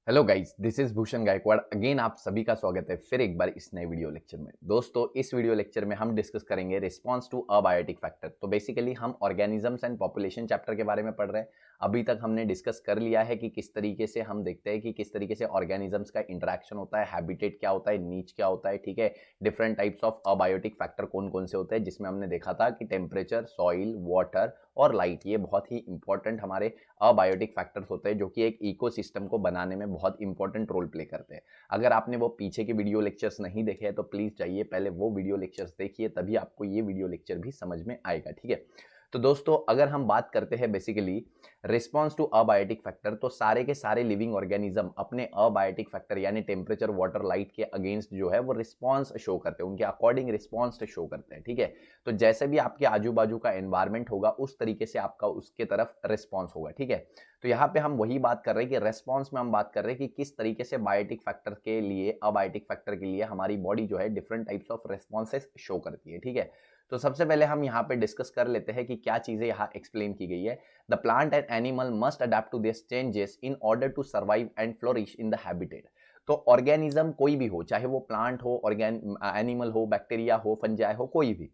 Hello guys, this is Bhushan Gaikwad. Again आप सभी का स्वागत है फिर एक बार इस नए वीडियो लेक्चर में। दोस्तों, इस वीडियो लेक्चर में हम डिस्कस करेंगे रिस्पांस टू अबायोटिक फैक्टर। तो बेसिकली हम ऑर्गेनिजम्स एंड पॉपुलेशन चैप्टर के बारे में पढ़ रहे हैं। अभी तक हमने डिस्कस कर लिया है कि किस तरीके से हम देखते हैं कि किस तरीके से ऑर्गेनिजम्स का इंटरेक्शन होता है, हैबिटेट क्या होता है, नीच क्या होता है। ठीक है, different types of abiotic factor कौन कौन से होते हैं, जिसमें हमने देखा था कि टेम्परेचर, सॉइल, वाटर और लाइट, ये बहुत ही इंपॉर्टेंट हमारे अबायोटिक फैक्टर्स होते हैं जो कि एक इकोसिस्टम को बनाने में बहुत इंपॉर्टेंट रोल प्ले करते हैं। अगर आपने वो पीछे के वीडियो लेक्चर्स नहीं देखे हैं तो प्लीज जाइए पहले वो वीडियो लेक्चर्स देखिए, तभी आपको ये वीडियो लेक्चर भी समझ में आएगा। ठीक है, तो दोस्तों अगर हम बात करते हैं basically response to abiotic factor, तो सारे के सारे लिविंग ऑर्गेनिज्म अपने अबायोटिक फैक्टर यानी टेम्परेचर, वाटर, लाइट के अगेंस्ट जो है वो रिस्पॉन्स शो करते हैं, उनके अकॉर्डिंग रिस्पॉन्स शो करते हैं। ठीक है, तो जैसे भी आपके आजू बाजू का एनवायरमेंट होगा उस तरीके से आपका उसके तरफ रिस्पॉन्स होगा। ठीक है, तो यहाँ पे हम वही बात कर रहे हैं कि रेस्पॉन्स में हम बात कर रहे हैं कि किस तरीके से बायोटिक फैक्टर के लिए, अबायोटिक फैक्टर के लिए हमारी बॉडी जो है different types of responses show करती है। ठीक है, तो सबसे पहले हम यहाँ पे डिस्कस कर लेते हैं कि क्या चीजें यहाँ एक्सप्लेन की गई है। The plant and animal must adapt to this changes in order to survive and flourish in the habitat. तो ऑर्गेनिज्म कोई भी हो, चाहे वो प्लांट हो, एनिमल हो, बैक्टीरिया हो, फंजाई हो, कोई भी,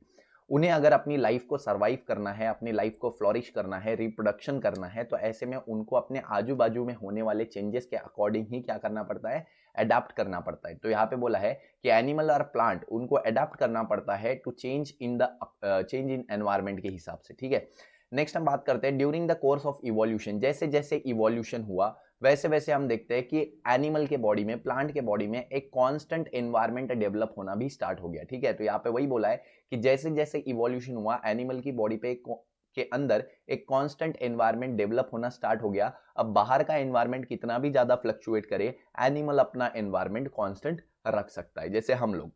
उन्हें अगर अपनी लाइफ को सरवाइव करना है, अपनी लाइफ को फ्लोरिश करना है, रिप्रोडक्शन करना है, तो ऐसे में उनको अपने आजू बाजू में होने वाले चेंजेस के अकॉर्डिंग ही क्या करना पड़ता है, अडेप्ट करना पड़ता है। तो यहाँ पे बोला है कि एनिमल और प्लांट उनको अडेप्ट करना पड़ता है टू चेंज इन एनवायरमेंट के हिसाब से। ठीक है, नेक्स्ट हम बात करते हैं during the course of evolution. जैसे जैसे इवोल्यूशन हुआ वैसे वैसे हम देखते हैं कि एनिमल के बॉडी में, प्लांट के बॉडी में एक कांस्टेंट एनवायरमेंट डेवलप होना भी स्टार्ट हो गया। ठीक है, तो यहाँ पे वही बोला है कि जैसे जैसे इवोल्यूशन हुआ एनिमल की बॉडी पे के अंदर एक कांस्टेंट एनवायरनमेंट डेवलप होना स्टार्ट हो गया। अब बाहर का एनवायरनमेंट कितना भी ज्यादा फ्लक्चुएट करे, एनिमल अपना एनवायरनमेंट कांस्टेंट रख सकता है। जैसे हम लोग,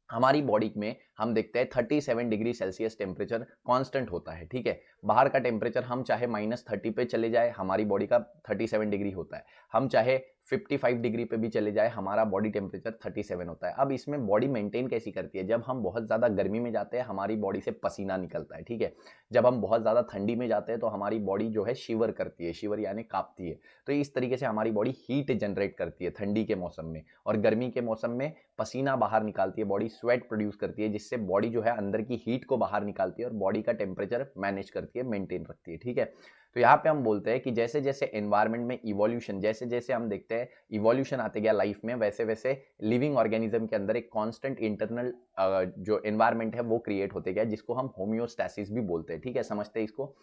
हमारी बॉडी में हम देखते हैं 37 डिग्री सेल्सियस टेम्परेचर कांस्टेंट होता है। ठीक है, बाहर का टेम्परेचर हम चाहे -30 पे चले जाए, हमारी बॉडी का 37 डिग्री होता है। हम चाहे 55 डिग्री पे भी चले जाए, हमारा बॉडी टेम्परेचर 37 होता है। अब इसमें बॉडी मेंटेन कैसी करती है, जब हम बहुत ज़्यादा गर्मी में जाते हैं हमारी बॉडी से पसीना निकलता है। ठीक है, जब हम बहुत ज़्यादा ठंडी में जाते हैं तो हमारी बॉडी जो है शिवर करती है, शिवर यानी कांपती है। तो इस तरीके से हमारी बॉडी हीट जनरेट करती है ठंडी के मौसम में, और गर्मी के मौसम में पसीना बाहर निकालती है, बॉडी स्वेट प्रोड्यूस करती है, जिससे बॉडी जो है अंदर की हीट को बाहर निकालती है और बॉडी का टेम्परेचर मैनेज करती है, मेंटेन रखती है। ठीक है, तो यहाँ पे हम बोलते हैं कि जैसे जैसे एनवायरनमेंट में इवोल्यूशन, जैसे जैसे हम देखते हैं इवोल्यूशन आते गया लाइफ में, वैसे वैसे लिविंग ऑर्गेनिज्म के अंदर एक कांस्टेंट इंटरनल जो एनवायरनमेंट है वो क्रिएट होते गया, जिसको हम होम्योस्टैसिस भी बोलते हैं। ठीक है, समझते हैं इसको।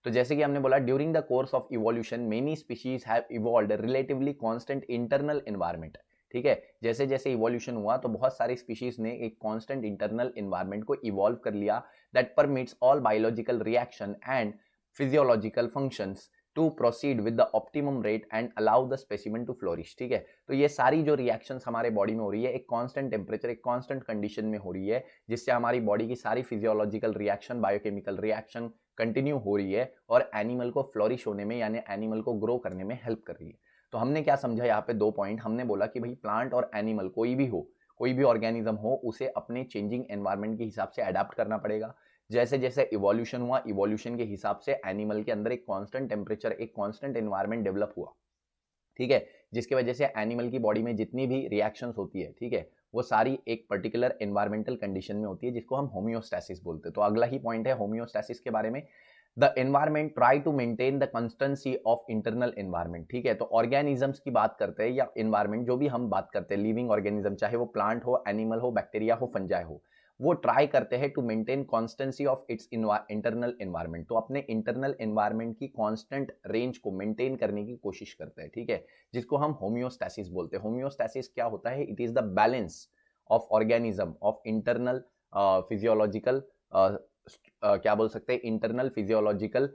तो जैसे कि हमने बोला during the course of evolution many species have evolved relatively constant internal environment. ठीक है, जैसे जैसे इवोल्यूशन हुआ तो बहुत सारी स्पीशीज ने एक कांस्टेंट इंटरनल एनवायरनमेंट को इवॉल्व कर लिया, that permits all biological reaction and physiological functions to proceed with the optimum rate and allow the specimen to flourish. ठीक है, तो ये सारी जो रिएक्शंस हमारे बॉडी में हो रही है एक कांस्टेंट टेम्परेचर, एक कांस्टेंट कंडीशन में हो रही है, जिससे हमारी बॉडी की सारी physiological reaction, biochemical reaction continue हो रही है और एनिमल को फ्लोरिश होने में यानी एनिमल को ग्रो करने में हेल्प कर रही है। तो हमने क्या समझा यहाँ पे, दो पॉइंट हमने बोला कि भाई प्लांट और एनिमल कोई भी हो, कोई भी ऑर्गेनिज्म हो, उसे अपने चेंजिंग एनवायरनमेंट के हिसाब से अडेप्ट करना पड़ेगा। जैसे जैसे इवोल्यूशन हुआ, इवोल्यूशन के हिसाब से एनिमल के अंदर एक कांस्टेंट टेम्परेचर, एक कांस्टेंट एनवायरनमेंट डेवलप हुआ। ठीक है, जिसकी वजह से एनिमल की बॉडी में जितनी भी रिएक्शंस होती है, ठीक है, वो सारी एक पर्टिकुलर एनवायरमेंटल कंडीशन में होती है, जिसको हम होम्योस्टैसिस बोलते हैं। तो अगला ही पॉइंट है होम्योस्टैसिस के बारे में। The environment try to maintain the constancy of internal environment. ठीक है, तो ऑर्गेनिजम्स की बात करते हैं या एनवायरमेंट जो भी हम बात करते हैं, लिविंग ऑर्गेनिज्म, चाहे वो प्लांट हो, एनिमल हो, बैक्टीरिया हो, फंजाई हो, वो ट्राई करते हैं to maintain constancy of its internal environment. तो अपने इंटरनल एनवायरमेंट की कांस्टेंट रेंज को मेंटेन करने की कोशिश करते हैं। ठीक है, जिसको हम होम्योस्टैसिस बोलते हैं। होम्योस्टैसिस क्या होता है, it is the balance of organism of internal physiological, क्या बोल सकते हैं, इंटरनल फिजियोलॉजिकल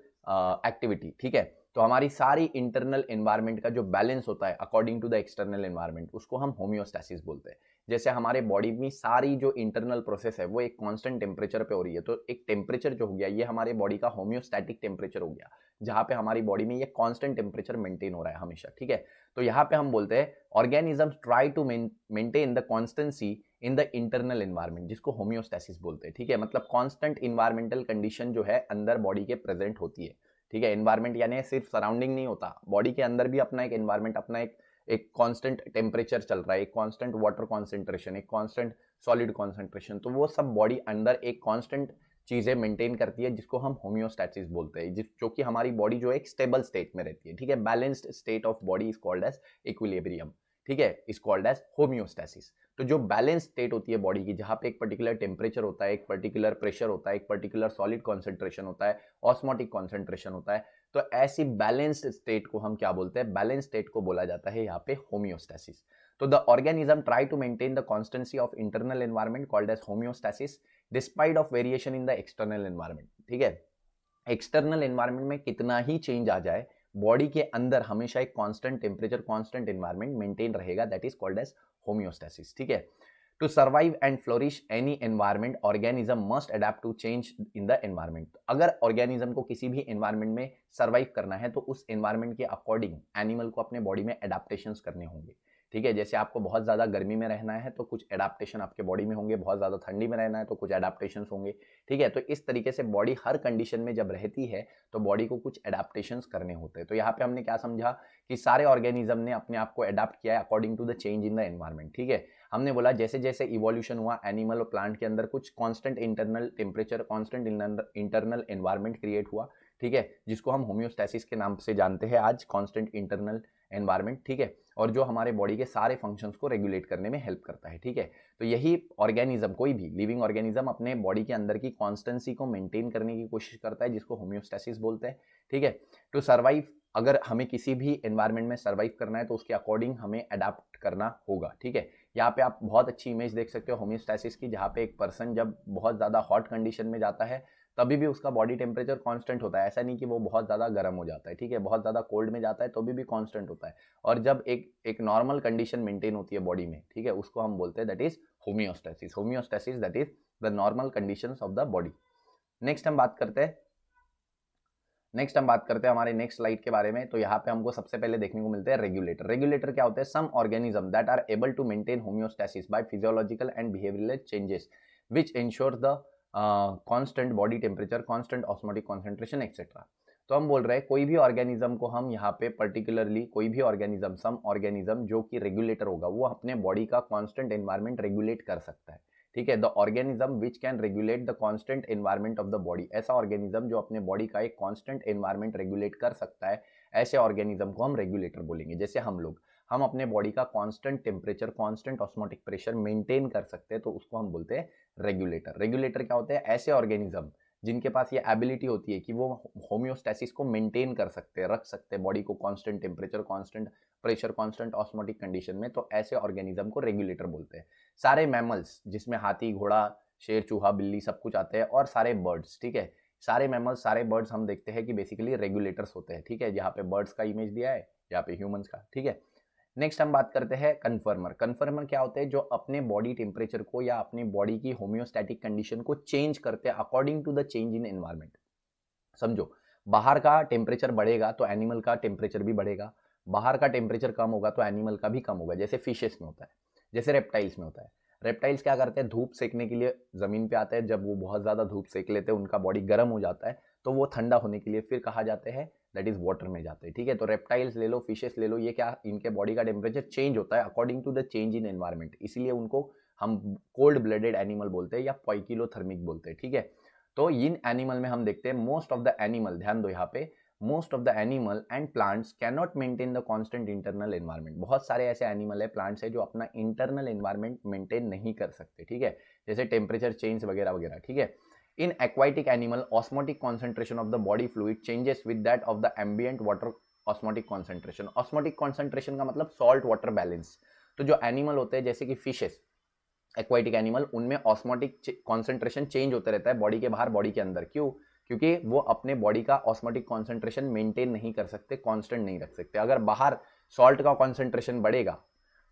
एक्टिविटी। ठीक है, तो हमारी सारी इंटरनल एनवायरनमेंट का जो बैलेंस होता है according to the external environment, उसको हम होम्योस्टैसिस बोलते हैं। जैसे हमारे बॉडी में सारी जो इंटरनल प्रोसेस है वो एक कांस्टेंट टेम्परेचर पे हो रही है, तो एक टेम्परेचर जो हो गया ये हमारे बॉडी का होम्योस्टैटिक टेम्परेचर हो गया, जहां पे हमारी बॉडी में ये कांस्टेंट टेम्परेचर मेंटेन हो रहा है हमेशा। ठीक है, तो यहाँ पे हम बोलते हैं organisms try to maintain the constancy in the internal environment, जिसको होम्योस्टैसिस बोलते हैं। ठीक है, मतलब कांस्टेंट इन्वायरमेंटल कंडीशन जो है अंदर बॉडी के प्रेजेंट होती है। ठीक है, एनवायरनमेंट यानी सिर्फ सराउंडिंग नहीं होता, बॉडी के अंदर भी अपना एक एनवायरनमेंट, अपना एक एक कांस्टेंट टेम्परेचर चल रहा है, एक कांस्टेंट वाटर कॉन्सेंट्रेशन, एक कांस्टेंट सॉलिड कॉन्सेंट्रेशन, तो वो सब बॉडी अंदर एक कांस्टेंट चीजें मेंटेन करती है जिसको हम होम्योस्टैसिस बोलते हैं, जो कि हमारी बॉडी जो एक स्टेबल स्टेट में रहती है, ठीक है। Balanced state of body is called as equilibrium, ठीक है, इज कॉल्ड एज होम्योस्टैसिस। तो जो बैलेंस स्टेट होती है बॉडी की, जहां पे एक पर्टिकुलर टेम्परेचर होता है, एक पर्टिकुलर प्रेशर होता है, एक पर्टिकुलर सॉलिड कॉन्सेंट्रेशन होता है, ऑस्मोटिक कॉन्सेंट्रेशन होता है, तो ऐसी बैलेंस्ड स्टेट को हम क्या बोलते हैं, बैलेंस स्टेट को बोला जाता है यहाँ पे होम्योस्टैसिस। तो the organism try to maintain the constancy of internal environment called as homeostasis despite of variation in the external environment, ठीक है। एक्सटर्नल एनवायरनमेंट में कितना ही चेंज आ जाए, बॉडी के अंदर हमेशा एक constant temperature, constant environment maintain रहेगा, that is called as homeostasis, ठीक है। To survive and flourish any environment, organism must adapt to change in the environment। अगर ऑर्गेनिज्म को किसी भी एनवायरनमेंट में सर्वाइव करना है तो उस एनवायरनमेंट के अकॉर्डिंग एनिमल को अपने बॉडी में एडाप्टेशंस करने होंगे, ठीक है। जैसे आपको बहुत ज़्यादा गर्मी में रहना है तो कुछ एडाप्टेशन आपके बॉडी में होंगे, बहुत ज़्यादा ठंडी में रहना है तो कुछ एडाप्टेशंस होंगे, ठीक है। तो इस तरीके से बॉडी हर कंडीशन में जब रहती है तो बॉडी को कुछ एडाप्टेशंस करने होते हैं। तो यहाँ पे हमने क्या समझा कि सारे ऑर्गेनिज्म ने अपने आप को एडाप्ट किया है according to the change in the environment, ठीक है। हमने बोला जैसे जैसे इवोल्यूशन हुआ एनिमल और प्लांट के अंदर कुछ constant internal temperature, constant internal environment create हुआ, ठीक है, जिसको हम होम्योस्टैसिस के नाम से जानते हैं आज, कांस्टेंट इंटरनल एनवायरनमेंट, ठीक है, और जो हमारे बॉडी के सारे फंक्शंस को रेगुलेट करने में हेल्प करता है, ठीक है। तो यही ऑर्गेनिज्म, कोई भी लिविंग ऑर्गेनिज्म अपने बॉडी के अंदर की कॉन्स्टेंसी को मेंटेन करने की कोशिश करता है, जिसको होम्योस्टैसिस बोलते हैं, ठीक है। टू सर्वाइव, अगर हमें किसी भी एनवायरनमेंट में सर्वाइव करना है तो उसके अकॉर्डिंग हमें अडाप्ट करना होगा, ठीक है। यहाँ पे आप बहुत अच्छी इमेज देख सकते हो होम्योस्टैसिस की, जहाँ पे एक पर्सन जब बहुत ज़्यादा हॉट कंडीशन में जाता है तभी भी उसका बॉडी टेम्परेचर कांस्टेंट होता है, ऐसा नहीं कि वो बहुत ज़्यादा गर्म हो जाता है, ठीक है। बहुत ज़्यादा कोल्ड में जाता है तो भी कांस्टेंट होता है, और जब एक नॉर्मल कंडीशन मेंटेन होती है बॉडी में, ठीक है, उसको हम बोलते हैं that is homeostasis. Homeostasis that is the normal conditions of the body. Next हम बात करते हैं हमारे नेक्स्ट स्लाइड के बारे में। तो यहाँ पे हमको सबसे पहले देखने को मिलते हैं रेगुलेटर। रेगुलेटर क्या होते हैं? Some organism that are able to maintain homeostasis by physiological and behavioural changes which ensure the constant body temperature, constant osmotic concentration etcetera. तो हम बोल रहे हैं कोई भी ऑर्गेनिज्म को हम यहाँ पे पर्टिकुलरली, कोई भी ऑर्गेनिज्म, सम ऑर्गेनिज्म जो कि रेगुलेटर होगा, वो अपने बॉडी का कांस्टेंट एनवायरनमेंट रेगुलेट कर सकता है, ठीक है। The organism which can regulate the constant environment of the body, ऐसा ऑर्गेनिज्म जो अपने बॉडी का एक कांस्टेंट एनवायरनमेंट रेगुलेट कर सकता है, ऐसे ऑर्गेनिज्म को हम रेगुलेटर बोलेंगे। जैसे हम अपने बॉडी का constant temperature, constant osmotic pressure maintain कर सकते हैं, तो उसको हम बोलते हैं रेगुलेटर। रेगुलेटर क्या होते हैं? ऐसे ऑर्गेनिज्म जिनके पास ये एबिलिटी होती है कि वो होम्योस्टैसिस को मेंटेन कर सकते हैं, रख सकते हैं बॉडी को constant temperature, constant pressure, constant osmotic condition में, तो ऐसे ऑर्गेनिज्म को रेगुलेटर बोलते हैं। सारे मैमल्स, जिसमें हाथी, घोड़ा, शेर, चूहा, बिल्ली सब कुछ आते हैं, और सारे बर्ड्स, ठीक है, सारे मैमल्स, सारे बर्ड्स हम देखते हैं कि बेसिकली रेगुलेटर्स होते हैं, ठीक है। यहाँ पे बर्ड्स का इमेज दिया है, यहाँ पे ह्यूमंस का, ठीक है। नेक्स्ट हम बात करते हैं कन्फर्मर। कन्फर्मर क्या होते हैं? जो अपने बॉडी टेम्परेचर को या अपनी बॉडी की होम्योस्टैटिक कंडीशन को चेंज करते हैं according to the change in environment. समझो, बाहर का टेम्परेचर बढ़ेगा तो एनिमल का टेम्परेचर भी बढ़ेगा, बाहर का टेम्परेचर कम होगा तो एनिमल का भी कम होगा। जैसे फिशेस में होता है, जैसे रेप्टाइल्स में होता है। रेप्टाइल्स क्या करते हैं? धूप सेकने के लिए जमीन पे आते हैं, जब वो बहुत ज्यादा धूप सेक लेते हैं, उनका बॉडी गर्म हो जाता है, तो वो ठंडा होने के लिए फिर कहा जाते हैं दैट इज वाटर में जाते हैं, ठीक है। तो रेप्टाइल्स ले लो, फिशेस ले लो, ये क्या, इनके बॉडी का टेम्परेचर चेंज होता है according to the change in environment, इसीलिए उनको हम कोल्ड ब्लडेड एनिमल बोलते हैं या पॉइकिलोथर्मिक बोलते हैं, ठीक है। तो इन एनिमल में हम देखते हैं मोस्ट ऑफ द एनिमल, ध्यान दो यहाँ पे, most of the animal and plants can not maintain the constant internal environment. बहुत सारे ऐसे एनिमल है, प्लांट्स है, जो अपना इंटरनल एनवायरनमेंट मेंटेन नहीं कर सकते, ठीक है, जैसे टेम्परेचर चेंज वगैरह वगैरह, ठीक है। In aquatic animal, osmotic concentration of the body fluid changes with that of the ambient water osmotic concentration। osmotic concentration का मतलब salt water balance। तो जो एनिमल होते हैं जैसे कि फिशेस, एक्वाइटिक एनिमल, उनमें ऑस्मोटिक कॉन्सेंट्रेशन चेंज होते रहता है बॉडी के बाहर, बॉडी के अंदर। क्यों? क्योंकि वो अपने बॉडी का ऑस्मोटिक कॉन्सेंट्रेशन मेंटेन नहीं कर सकते, कांस्टेंट नहीं रख सकते। अगर बाहर सॉल्ट का कॉन्सेंट्रेशन बढ़ेगा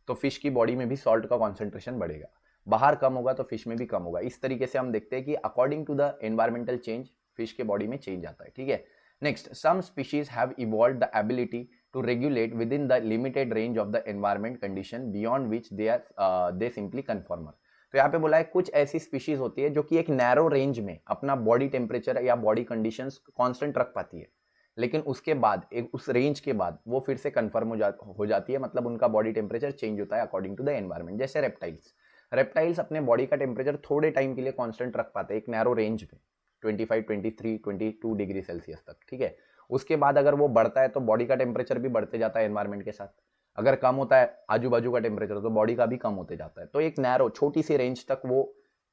तो फिश की बॉडी में भी सॉल्ट का कॉन्सेंट्रेशन बढ़ेगा, बाहर कम होगा तो फिश में भी कम होगा। इस तरीके से हम देखते हैं कि according to the environmental change fish के बॉडी में चेंज आता है, ठीक है। Next, some species have evolved the ability to regulate within the limited range of the environment condition beyond which they simply conformer. तो यहाँ पे बोला है कुछ ऐसी स्पीशीज होती है जो कि एक नैरो रेंज में अपना बॉडी टेम्परेचर या बॉडी कंडीशंस कांस्टेंट रख पाती है, लेकिन उसके बाद एक उस रेंज के बाद वो फिर से कन्फर्म हो जाती है, मतलब उनका बॉडी टेम्परेचर चेंज होता है अकॉर्डिंग टू द एनवायरमेंट। जैसे रेप्टाइल्स अपने बॉडी का टेम्परेचर थोड़े टाइम के लिए कांस्टेंट रख पाते हैं एक नैरो रेंज में, 25, 23, 22 डिग्री सेल्सियस तक, ठीक है। उसके बाद अगर वो बढ़ता है तो बॉडी का टेम्परेचर भी बढ़ते जाता है एनवायरमेंट के साथ। अगर कम होता है आजू बाजू का टेम्परेचर तो बॉडी का भी कम होते जाता है। तो एक नैरो छोटी सी रेंज तक वो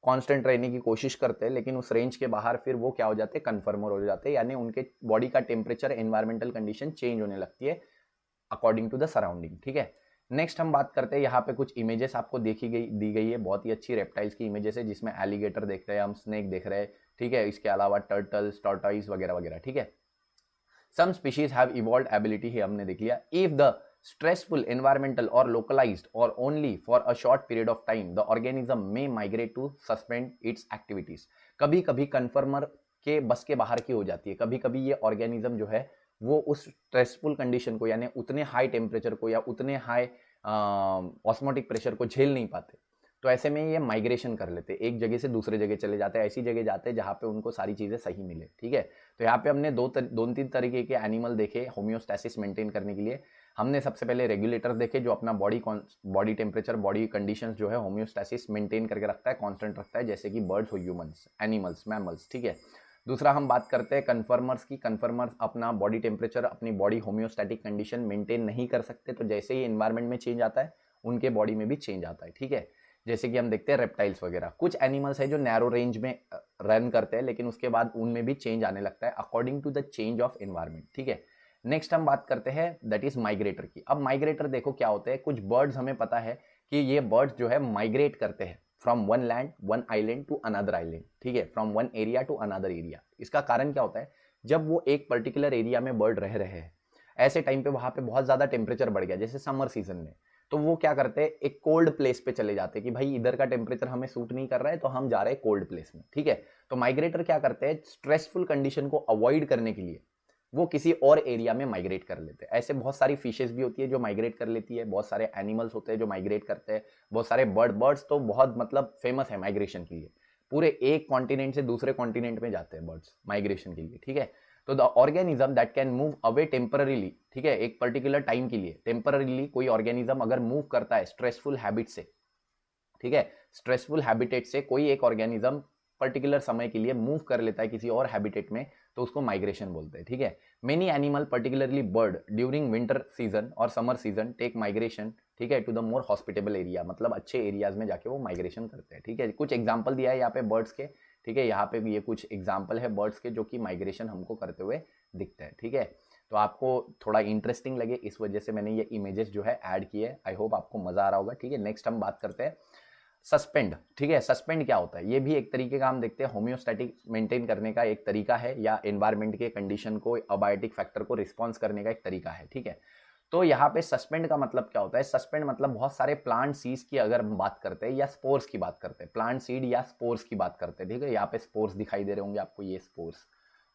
कांस्टेंट रहने की कोशिश करते हैं, लेकिन उस रेंज के बाहर फिर वो क्या हो जाते हैं, कन्फर्मर हो जाते हैं, यानी उनके बॉडी का टेम्परेचर एनवायरमेंटल कंडीशन चेंज होने लगती है अकॉर्डिंग टू द सराउंडिंग, ठीक है। नेक्स्ट हम बात करते हैं, यहाँ पे कुछ इमेजेस आपको दी गई है, बहुत ही अच्छी रेप्टाइल्स की इमेजेस है, जिसमें एलिगेटर देख रहे हैं हम, स्नेक देख रहे हैं, ठीक है। इसके अलावा टर्टल्स, टॉर्टॉइस वगैरह वगैरह, ठीक है। Some species have evolved ability है, हमने देख लिया। If the stressful environmental or localized or only for a short period of time the organism may migrate to suspend its activities। कभी कभी कन्फर्मर के बस के बाहर की हो जाती है, कभी कभी ये ऑर्गेनिज्म जो है वो उस स्ट्रेसफुल कंडीशन को, यानी उतने हाई टेम्परेचर को या उतने हाई ऑस्मोटिक प्रेशर को झेल नहीं पाते, तो ऐसे में ये माइग्रेशन कर लेते, एक जगह से दूसरे जगह चले जाते हैं, ऐसी जगह जाते हैं जहाँ पे उनको सारी चीज़ें सही मिले, ठीक है। तो यहाँ पे हमने दो तीन तरीके के एनिमल देखे होम्योस्टैसिस मेंटेन करने के लिए। हमने सबसे पहले रेगुलेटर देखे जो अपना बॉडी टेम्परेचर, बॉडी कंडीशंस जो है होम्योस्टैसिस मेंटेन करके रखता है, कांस्टेंट रखता है, जैसे कि बर्ड्स हो, ह्यूमंस, एनिमल्स, मैमल्स, ठीक है। दूसरा हम बात करते हैं कन्फर्मर्स की। कन्फर्मर्स अपना बॉडी टेम्परेचर, अपनी बॉडी होम्योस्टैटिक कंडीशन मेंटेन नहीं कर सकते, तो जैसे ही एनवायरमेंट में चेंज आता है उनके बॉडी में भी चेंज आता है, ठीक है। जैसे कि हम देखते हैं रेप्टाइल्स वगैरह, कुछ एनिमल्स है जो नैरो रेंज में रन करते हैं, लेकिन उसके बाद उनमें भी चेंज आने लगता है according to the change of environment, ठीक है। नेक्स्ट हम बात करते हैं दैट इज माइग्रेटर की। अब माइग्रेटर देखो क्या होते हैं, कुछ बर्ड्स हमें पता है कि ये बर्ड्स जो है माइग्रेट करते हैं from one land, one island to another island, ठीक है, from one area to another area. इसका कारण क्या होता है, जब वो एक पर्टिकुलर एरिया में बर्ड रह रहे हैं, ऐसे टाइम पे वहां पे बहुत ज्यादा टेम्परेचर बढ़ गया, जैसे समर सीजन में, तो वो क्या करते हैं, एक कोल्ड प्लेस पे चले जाते हैं कि भाई इधर का टेम्परेचर हमें सूट नहीं कर रहा है, तो हम जा रहे हैं कोल्ड प्लेस में, ठीक है। तो माइग्रेटर क्या करते हैं, स्ट्रेसफुल कंडीशन को अवॉइड करने के लिए वो किसी और एरिया में माइग्रेट कर लेते हैं। ऐसे बहुत सारी फिशेस भी होती है जो माइग्रेट कर लेती है, बहुत सारे एनिमल्स होते हैं जो माइग्रेट करते हैं, बहुत सारे बर्ड्स तो बहुत मतलब फेमस है माइग्रेशन के लिए, पूरे एक कॉन्टिनेंट से दूसरे कॉन्टिनेंट में जाते हैं बर्ड्स माइग्रेशन के लिए, ठीक है। तो the organism that can move away temporarily, ठीक है, एक पर्टिकुलर टाइम के लिए टेम्पररीली कोई ऑर्गेनिज्म अगर मूव करता है स्ट्रेसफुल हैबिट से, ठीक है, स्ट्रेसफुल हैबिटेट से कोई एक ऑर्गेनिज्म पर्टिकुलर समय के लिए मूव कर लेता है किसी और हैबिटेट में, तो उसको माइग्रेशन बोलते हैं, ठीक है। Many animal particularly bird during winter season और समर सीजन टेक माइग्रेशन, ठीक है, to the more hospitable area, मतलब अच्छे एरियाज में जाके वो माइग्रेशन करते हैं, ठीक है। कुछ एग्जाम्पल दिया है यहाँ पे बर्ड्स के, ठीक है, यहाँ पे भी ये कुछ एग्जाम्पल है बर्ड्स के जो कि माइग्रेशन हमको करते हुए दिखते हैं, ठीक है। तो आपको थोड़ा इंटरेस्टिंग लगे इस वजह से मैंने ये इमेजेस जो है ऐड किए, आई होप आपको मजा आ रहा होगा, ठीक है। नेक्स्ट हम बात करते हैं सस्पेंड, ठीक है। सस्पेंड क्या होता है, ये भी एक तरीके का हम देखते हैं होम्योस्टैटिक मेंटेन करने का एक तरीका है, या एनवायरमेंट के कंडीशन को, अबायोटिक फैक्टर को रिस्पॉन्स करने का एक तरीका है, ठीक है। तो यहाँ पे सस्पेंड का मतलब क्या होता है, सस्पेंड मतलब बहुत सारे प्लांट सीड्स की अगर हम बात करते हैं या स्पोर्स की बात करते हैं, प्लांट सीड या स्पोर्स की बात करते हैं, ठीक है। यहाँ पे स्पोर्स दिखाई दे रहे होंगे आपको, ये स्पोर्स।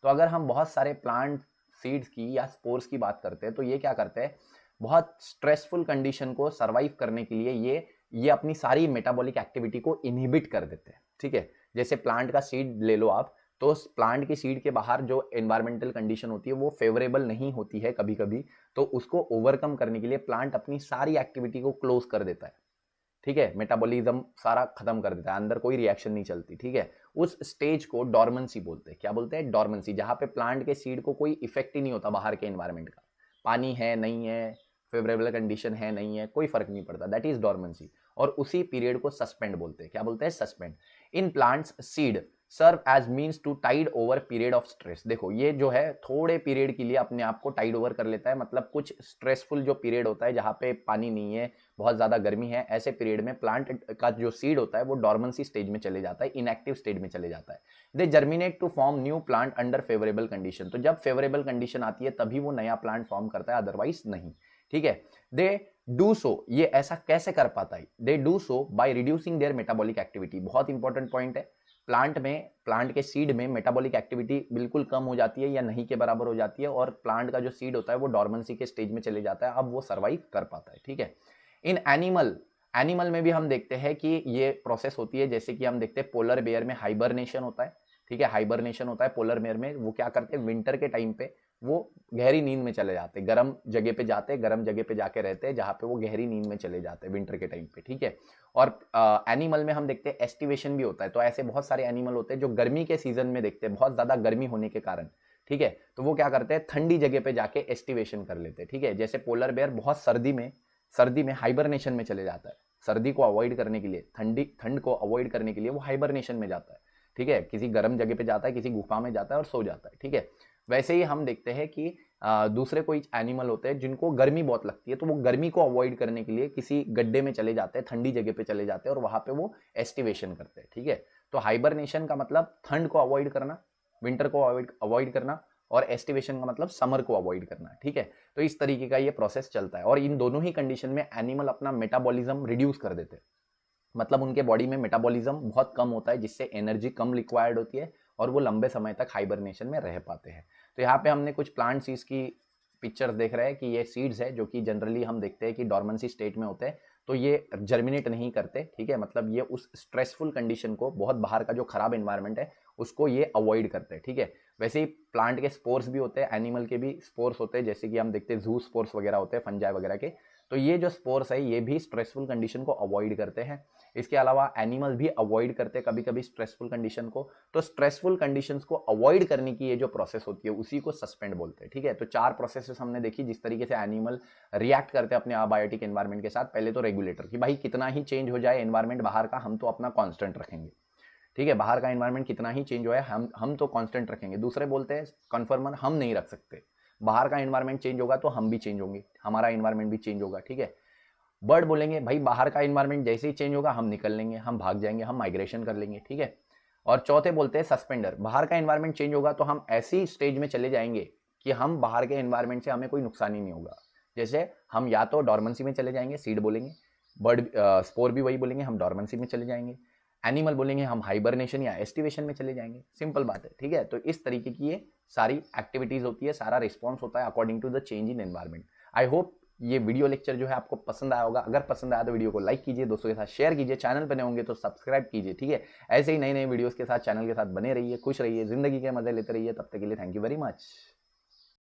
तो अगर हम बहुत सारे प्लांट सीड्स की या स्पोर्स की बात करते हैं, तो ये क्या करते हैं, बहुत स्ट्रेसफुल कंडीशन को सर्वाइव करने के लिए ये अपनी सारी मेटाबॉलिक एक्टिविटी को इनहिबिट कर देते हैं, ठीक है। जैसे प्लांट का सीड ले लो आप, तो प्लांट की सीड के बाहर जो एनवायरमेंटल कंडीशन होती है वो फेवरेबल नहीं होती है कभी कभी, तो उसको ओवरकम करने के लिए प्लांट अपनी सारी एक्टिविटी को क्लोज कर देता है, ठीक है, मेटाबॉलिज्म सारा खत्म कर देता है, अंदर कोई रिएक्शन नहीं चलती, ठीक है। उस स्टेज को डॉर्मेंसी बोलते हैं। क्या बोलते हैं, डॉर्मेंसी, जहां पे प्लांट के सीड को कोई इफेक्ट ही नहीं होता बाहर के एनवायरमेंट का, पानी है नहीं है, फेवरेबल कंडीशन है नहीं है, कोई फर्क नहीं पड़ता, दैट इज डॉर्मेंसी। और उसी पीरियड को सस्पेंड बोलते हैं। क्या बोलते हैं, suspend. In plants seed serve as means to tide over period of stress. देखो ये जो है थोड़े पीरियड के लिए अपने आप को टाइड ओवर कर लेता है, मतलब कुछ स्ट्रेसफुल जो पीरियड होता है जहां पे पानी नहीं है, बहुत ज्यादा गर्मी है, ऐसे पीरियड में प्लांट का जो सीड होता है वो डॉर्मेंसी स्टेज में चले जाता है, इनएक्टिव स्टेज में चले जाता है। They germinate to form new plant under favourable condition. तो जब फेवरेबल कंडीशन आती है तभी वो नया प्लांट फॉर्म करता है, अदरवाइज नहीं, ठीक है। दे डू सो, ये ऐसा कैसे कर पाता है, they do so by reducing there metabolic activity. बहुत इंपॉर्टेंट पॉइंट है, प्लांट के सीड में मेटाबॉलिक एक्टिविटी बिल्कुल कम हो जाती है या नहीं के बराबर हो जाती है, और प्लांट का जो सीड होता है वो डॉर्मेंसी के स्टेज में चले जाता है, अब वो सर्वाइव कर पाता है, ठीक है। इन एनिमल में भी हम देखते हैं कि ये प्रोसेस होती है, जैसे कि हम देखते हैं पोलर बेयर में हाइबरनेशन होता है, ठीक है, हाइबरनेशन होता है पोलर बेयर में। वो क्या करते हैं, विंटर के टाइम पे वो गहरी नींद में चले जाते, गर्म जगह पे जाते, गर्म जगह पे जाके रहते हैं जहाँ पे वो गहरी नींद में चले जाते हैं विंटर के टाइम पे, ठीक है। और एनिमल में हम देखते हैं एस्टिवेशन भी होता है, तो ऐसे बहुत सारे एनिमल होते हैं जो गर्मी के सीजन में देखते हैं, बहुत ज़्यादा गर्मी होने के कारण, ठीक है, तो वो क्या करते हैं, ठंडी जगह पे जाके एस्टिवेशन कर लेते हैं, ठीक है। जैसे पोलर बेयर बहुत सर्दी में हाइबरनेशन में चले जाता है, सर्दी को अवॉइड करने के लिए, ठंड को अवॉइड करने के लिए वो हाइबरनेशन में जाता है, ठीक है, किसी गर्म जगह पे जाता है, किसी गुफा में जाता है और सो जाता है, ठीक है। वैसे ही हम देखते हैं कि दूसरे कोई एनिमल होते हैं जिनको गर्मी बहुत लगती है, तो वो गर्मी को अवॉइड करने के लिए किसी गड्ढे में चले जाते हैं, ठंडी जगह पे चले जाते हैं और वहां पे वो एस्टिवेशन करते हैं, ठीक है। तो हाइबरनेशन का मतलब ठंड को अवॉइड करना, विंटर को अवॉइड करना, और एस्टिवेशन का मतलब समर को अवॉइड करना, ठीक है। तो इस तरीके का ये प्रोसेस चलता है और इन दोनों ही कंडीशन में एनिमल अपना मेटाबॉलिज्म रिड्यूस कर देते हैं, मतलब उनके बॉडी में मेटाबॉलिज्म बहुत कम होता है जिससे एनर्जी कम रिक्वायर्ड होती है और वो लंबे समय तक हाइबरनेशन में रह पाते हैं। तो यहाँ पे हमने कुछ प्लांट सीड्स की पिक्चर देख रहे हैं कि ये सीड्स है जो कि जनरली हम देखते हैं कि डॉर्मेंसी स्टेट में होते हैं, तो ये जर्मिनेट नहीं करते, ठीक है, मतलब ये उस स्ट्रेसफुल कंडीशन को, बहुत बाहर का जो खराब एनवायरनमेंट है उसको ये अवॉइड करते हैं, ठीक है। वैसे ही प्लांट के स्पोर्स भी होते हैं, एनिमल के भी स्पोर्स होते हैं, जैसे कि हम देखते हैं जू स्पोर्स वगैरह होते हैं फंजाई वगैरह के, तो ये जो स्पोर्स है ये भी स्ट्रेसफुल कंडीशन को अवॉइड करते हैं। इसके अलावा एनिमल भी अवॉइड करते हैं कभी कभी स्ट्रेसफुल कंडीशन को, तो स्ट्रेसफुल कंडीशंस को अवॉइड करने की ये जो प्रोसेस होती है उसी को सस्पेंड बोलते हैं, ठीक है। तो 4 प्रोसेसेस हमने देखी जिस तरीके से एनिमल रिएक्ट करते हैं अपने अबायोटिक एनवायरनमेंट के साथ। पहले तो रेगुलेटर, कि भाई कितना ही चेंज हो जाए एनवायरनमेंट बाहर का, हम तो अपना कांस्टेंट रखेंगे, ठीक है, बाहर का एनवायरनमेंट कितना ही चेंज हो जाए हम तो कांस्टेंट रखेंगे। दूसरे बोलते हैं कन्फर्मर, हम नहीं रख सकते, बाहर का एनवायरनमेंट चेंज होगा तो हम भी चेंज होंगे, हमारा एनवायरनमेंट भी चेंज होगा, ठीक है। बर्ड बोलेंगे भाई बाहर का एनवायरनमेंट जैसे ही चेंज होगा हम निकल लेंगे, हम भाग जाएंगे, हम माइग्रेशन कर लेंगे, ठीक है। और चौथे बोलते हैं सस्पेंडर, बाहर का एनवायरनमेंट चेंज होगा तो हम ऐसी स्टेज में चले जाएंगे कि हम बाहर के एनवायरनमेंट से हमें कोई नुकसान ही नहीं होगा। जैसे हम या तो डॉर्मेंसी में चले जाएंगे, सीड बोलेंगे, बर्ड स्पोर भी वही बोलेंगे, हम डॉर्मेंसी में चले जाएंगे, एनिमल बोलेंगे हम हाइबरनेशन या एस्टिवेशन में चले जाएंगे, सिंपल बात है, ठीक है। तो इस तरीके की ये सारी एक्टिविटीज होती है, सारा रिस्पॉन्स होता है according to the change in environment. I hope ये वीडियो लेक्चर जो है आपको पसंद आया होगा। अगर पसंद आया तो वीडियो को लाइक कीजिए, दोस्तों के साथ शेयर कीजिए, चैनल पर नए होंगे तो सब्सक्राइब कीजिए, ठीक है। ऐसे ही नए नए वीडियोस के साथ चैनल के साथ बने रहिए, खुश रहिए, जिंदगी के मजे लेते रहिए। तब तक के लिए थैंक यू वेरी मच।